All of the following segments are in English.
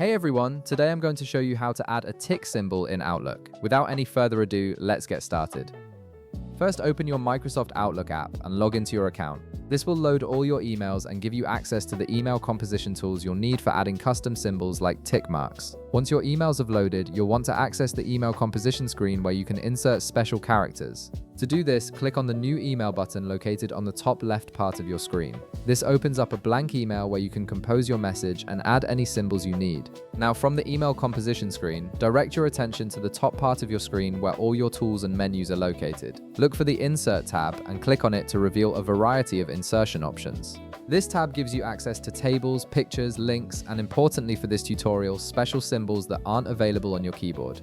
Hey everyone, today I'm going to show you how to add a tick symbol in Outlook. Without any further ado, let's get started. First, open your Microsoft Outlook app and log into your account. This will load all your emails and give you access to the email composition tools you'll need for adding custom symbols like tick marks. Once your emails have loaded, you'll want to access the email composition screen where you can insert special characters. To do this, click on the New Email button located on the top left part of your screen. This opens up a blank email where you can compose your message and add any symbols you need. Now, from the email composition screen, direct your attention to the top part of your screen where all your tools and menus are located. Look for the Insert tab and click on it to reveal a variety of insertion options. This tab gives you access to tables, pictures, links, and importantly for this tutorial, special symbols that aren't available on your keyboard.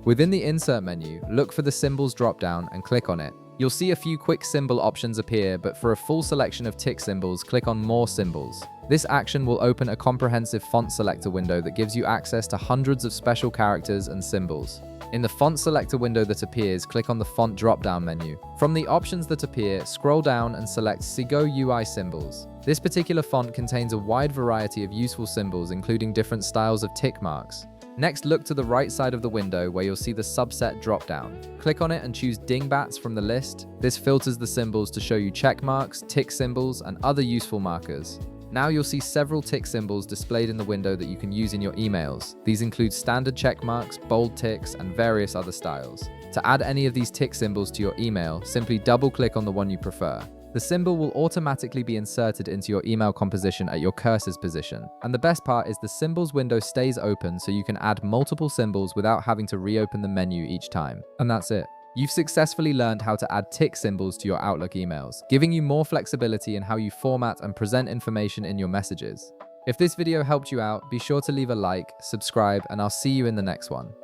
Within the Insert menu, look for the Symbols drop-down and click on it. You'll see a few quick symbol options appear, but for a full selection of tick symbols, click on More Symbols. This action will open a comprehensive font selector window that gives you access to hundreds of special characters and symbols. In the font selector window that appears, click on the font drop-down menu. From the options that appear, scroll down and select Segoe UI Symbols. This particular font contains a wide variety of useful symbols, including different styles of tick marks. Next, look to the right side of the window where you'll see the subset drop-down. Click on it and choose Dingbats from the list. This filters the symbols to show you check marks, tick symbols, and other useful markers. Now you'll see several tick symbols displayed in the window that you can use in your emails. These include standard check marks, bold ticks, and various other styles. To add any of these tick symbols to your email, simply double-click on the one you prefer. The symbol will automatically be inserted into your email composition at your cursor's position. And the best part is the Symbols window stays open so you can add multiple symbols without having to reopen the menu each time. And that's it. You've successfully learned how to add tick symbols to your Outlook emails, giving you more flexibility in how you format and present information in your messages. If this video helped you out, be sure to leave a like, subscribe, and I'll see you in the next one.